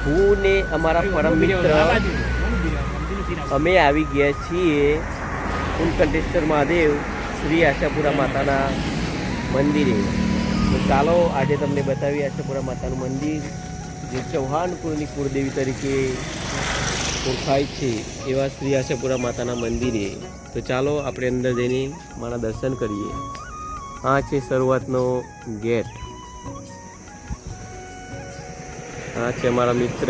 હું ને અમારા પરમ મિત્ર અમે આવી ગયા છીએ કુલકંઠેશ્વર મહાદેવ શ્રી આશાપુરા માતાના મંદિરે. તો ચાલો આજે તમને બતાવીએ આશાપુરા માતાનું મંદિર, જે ચૌહાણ કુળની કુળદેવી તરીકે ઓળખાય છે એવા શ્રી આશાપુરા માતાના મંદિરે. તો ચાલો આપણે અંદર જઈને માના દર્શન કરીએ. આ છે શરૂઆતનો ગેટ. આ છે અમારા મિત્ર.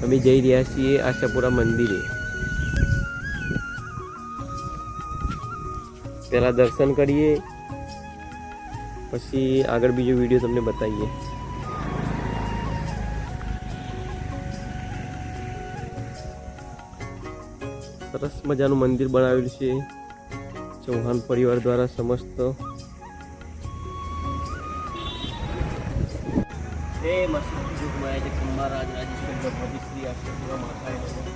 અમે જઈ રહ્યા છીએ આશાપુરા મંદિરે. પહેલા દર્શન કરીએ, પછી આગળ બીજો વિડીયો તમને બતાવીએ. સરસ મજાનું મંદિર બનાવેલું છે ચૌહાણ પરિવાર દ્વારા સમસ્ત. જય માતા જુગમાયા જય ખંબા રાજ રાજેશ્વર ભગવતી શ્રી આશાપુરા માતાએ નમઃ.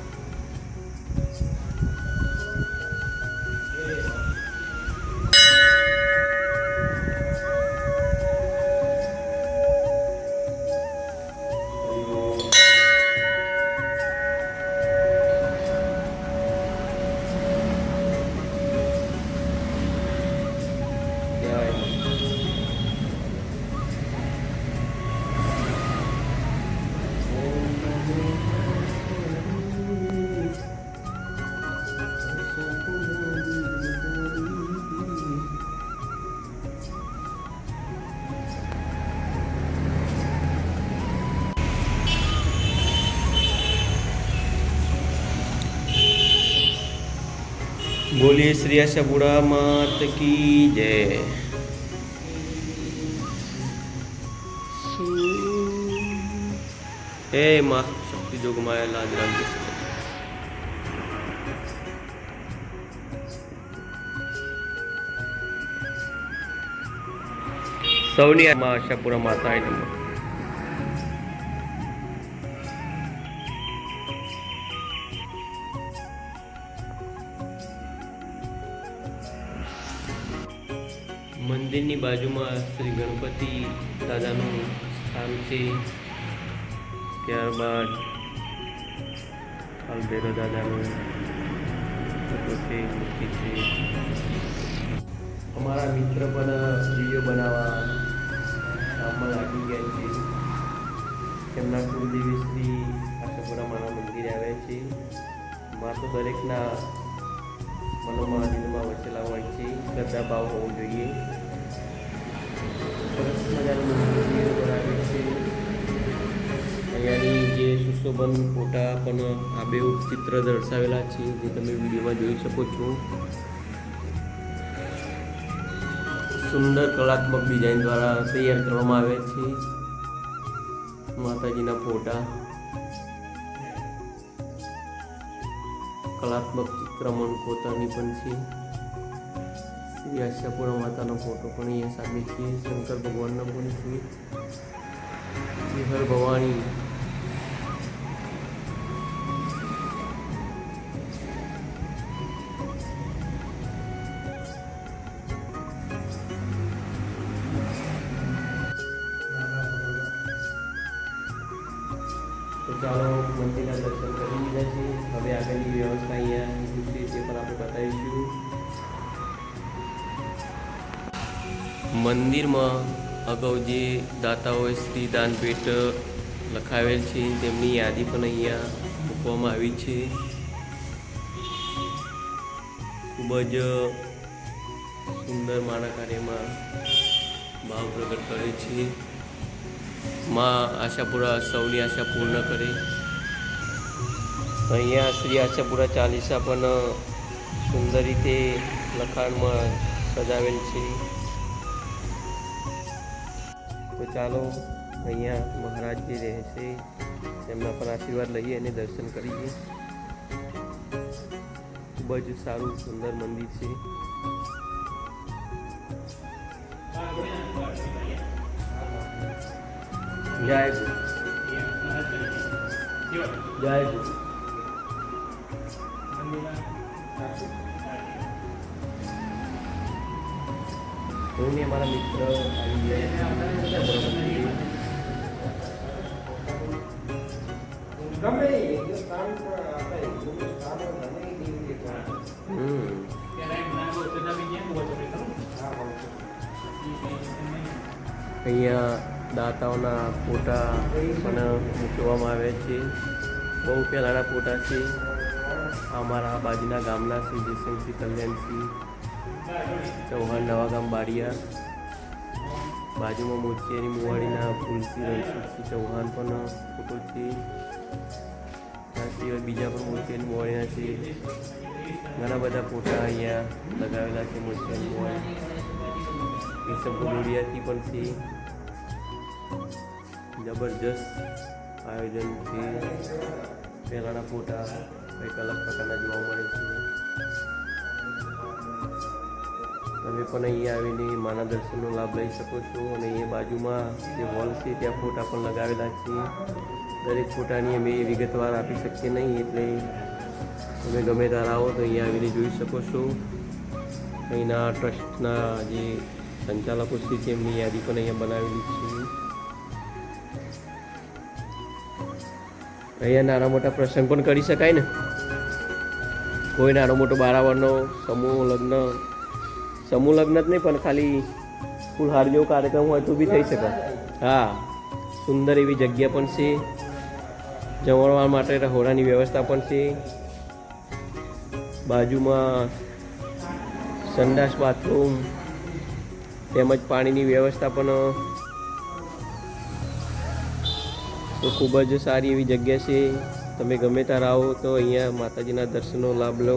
बोलिए श्री आशापुरा मात की जय. हे माँ शक्ति जोगमाया लाज राम की सौनी माँ आशापुरा माता नमः. મંદિરની બાજુમાં શ્રી ગણપતિ દાદાનું સ્થાન છે. ત્યારબાદ કાલભૈરવ દાદાનું ફોટો છે, મૂર્તિ છે. અમારા મિત્ર પણ વિડીયો બનાવવા કામમાં લાગી ગયા છે. તેમના કુળદેવી શ્રી આશાપુરા માના મંદિરે આવ્યા છે. માં તો દરેકના મનોમાં દિલમાં વસેલા હોય છે. શ્રદ્ધા ભાવ હોવો જોઈએ. સરસ મજાનું મંદિર બનાવે છે. અહીંયાની જે સુશોભન ફોટા પણ આબેહૂબ ચિત્ર દર્શાવેલા છે, જે તમે વિડીયોમાં જોઈ શકો છો. સુંદર કલાત્મક ડિઝાઇન દ્વારા તૈયાર કરવામાં આવે છે માતાજીના ફોટા. કલાત્મક ચિત્રમણ પોતાની પણ છે. શ્રી આશાપુરા માતાનો ફોટો પણ અહીંયા સામે છે. શંકર ભગવાનનો પણ છે. શ્રી હર ભવાની તો ચાલો મંદિરના દર્શન કરી લીધા છે. હવે આગળની વ્યવસ્થા અહીંયા છે તે પણ આપણે બતાવીશું. મંદિરમાં અગાઉ જે દાતાઓએ શ્રી દાનપેટ લખાવેલ છે તેમની યાદી પણ અહીંયા મૂકવામાં આવી છે. ખૂબ જ સુંદર માના કાર્યમાં ભાવ પ્રગટ કરે છે. માં આશાપુરા સૌની આશા પૂર્ણ કરે. અહીંયા શ્રી આશાપુરા ચાલીસા પણ સુંદર રીતે લખાણમાં સજાવેલ છે. તો ચાલો અહીંયા મહારાજ જે રહેશે તેમના પર આશીર્વાદ લઈએ અને દર્શન કરીએ. ખૂબ જ સારું સુંદર મંદિર છે. જય ગુરુ. જય ગુરુ. હું ને અમારા મિત્ર આવી ગયા. અહીંયા દાતાઓના ફોટા પણ મૂકવામાં આવે છે. બહુ પહેલાંના ફોટા છે. અમારા બાજુના ગામના શ્રી જયસિંહસિંહ કલ્યાણસિંહ ચૌહાણ નવાગામ બારિયા. બાજુમાં મોતિયાની મુવાડીના ફૂલસિંહ રણછોડસિંહ ચૌહાણ પણ ફોટો છે. આ સિવાય બીજા પણ મોતિયાની મુવાડીના છે. ઘણા બધા ફોટા અહીંયા લગાવેલા છે. મોતિયાની મુવાડી ઈસબગુડિયાથી પણ છે. જબરજસ્ત આયોજન છે. પહેલાંના ફોટા કંઈક અલગ પ્રકારના જોવા મળે છે. તમે પણ અહીંયા આવીને માના દર્શનનો લાભ લઈ શકો છો. અને એ બાજુમાં જે હોલ છે ત્યાં ફોટા પણ લગાવેલા છે. દરેક ફોટાની અમે વિગતવાર આપી શકીએ નહીં, એટલે તમે ગમે ત્યારે આવો તો અહીંયા આવીને જોઈ શકો છો. અહીંના ટ્રસ્ટના જે સંચાલકો છે તેમની યાદી પણ અહીંયા બનાવેલી છે. અહીંયા નાના મોટા પ્રસંગ પણ કરી શકાય ને. કોઈ નાનો મોટો બારાવરનો સમૂહ લગ્ન જ નહીં, પણ ખાલી ફૂલહાર જેવો કાર્યક્રમ હોય તો બી થઈ શકે. હા, સુંદર એવી જગ્યા પણ છે. જમણવાર માટે રહોડાની વ્યવસ્થા પણ છે. બાજુમાં સંડાસ બાથરૂમ તેમજ પાણીની વ્યવસ્થા પણ તો ખૂબ જ સારી એવી જગ્યા છે. તમે ગમે ત્યારે આવો તો અહીંયા માતાજીના દર્શનનો લાભ લો.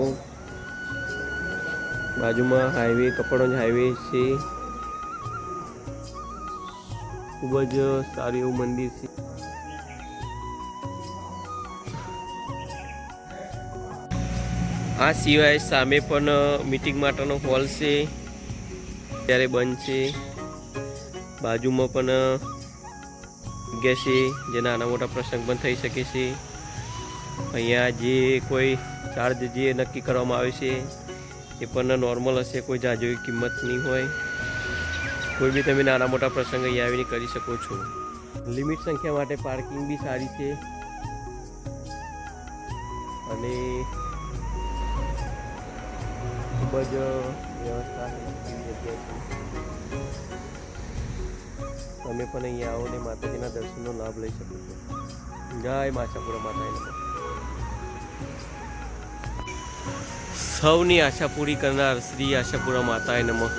બાજુમાં હાઈવે, કપડવંજ હાઈવે છે. ખૂબ જ સારું એવું મંદિર છે. આ સિવાય સામે પણ મીટિંગ માટેનો હોલ છે, ત્યારે બંધ છે. બાજુમાં પણ જગ્યા છે જે નાના મોટા પ્રસંગ પણ થઈ શકે છે. અહીંયા જે કોઈ ચાર્જ જે નક્કી કરવામાં આવે છે એ પણ નોર્મલ હશે, કોઈ જાજો કિંમત નહીં હોય. કોઈ બી તમે નાના મોટા પ્રસંગ અહીંયા આવીને કરી શકો છો. લિમિટ સંખ્યા માટે પાર્કિંગ બી સારી છે. અને ખૂબ જ વ્યવસ્થા એવી જગ્યા છે. તમે પણ અહીંયા આવો ને માતાજીના દર્શનનો લાભ લઈ શકો છો. જય માછાપુરા માતાજી. સૌની આશા પૂરી કરનાર શ્રી આશાપુરા માતાએ નમઃ.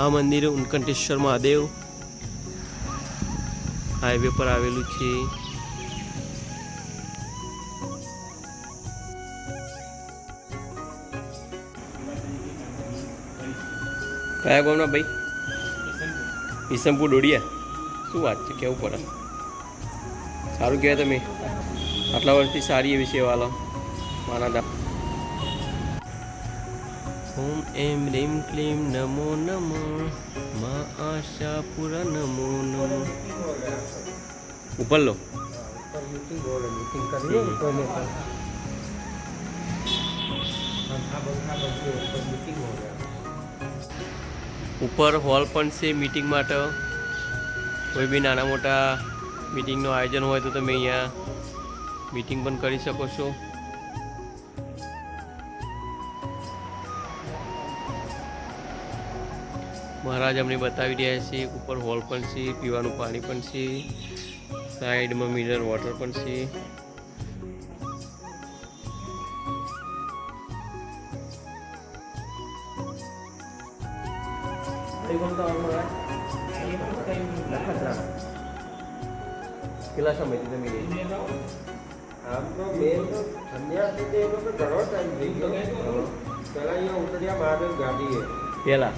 આ મંદિર ઉનકંઠેશ્વર મહાદેવ હાઈવે પર આવેલું છે. કયા ગામના ભાઈ? ઈસમપુર ડોડિયા. શું વાત છે, કેવું પડે. સારું કહેવાય તમે આટલા વર્ષથી સારી એવી સેવા લો માના દા. ઓમ એમ રીમ ક્લીમ નમો નમો મા આશાપુરા નમો નમો. ઉપર લો. ઉપર હોલ પણ છે મીટિંગ માટે. કોઈ બી નાના મોટા મીટિંગનું આયોજન હોય તો તમે અહીંયા મીટિંગ પણ કરી શકો છો. મહારાજ અમને બતાવી રહ્યા છે. ઉપર હોલ પણ છે, પીવાનું પાણી પણ છે, સાઈડમાં મિનરલ વોટર પણ છે. કેટલા સમયથી તમે આમ તો મેન તો ઠંડિયા સુધી એનો તો ઘણો ટાઈમ થઈ ગયો. પેલા અહીંયા ઉતર્યા મહાદેવ ગાડીએ પહેલા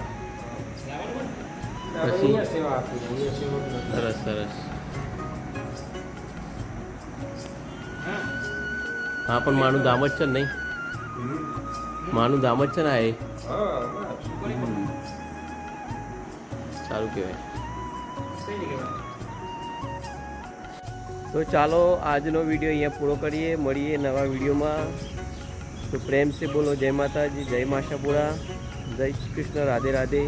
પછી સેવા આપી. અહીંયા સેવા સરસ સરસ. હા, પણ માનું ધામ જ છે ને? નહીં, માનું ધામ જ છે ને? આ સારું કહેવાય. તો ચાલો આજનો વિડીયો અહીંયા પૂરો કરીએ, મળીએ નવા વિડીયોમાં. તો પ્રેમ સે બોલો જય માતાજી, જય માશાપુરા, જય શ્રી કૃષ્ણ, રાધે રાધે.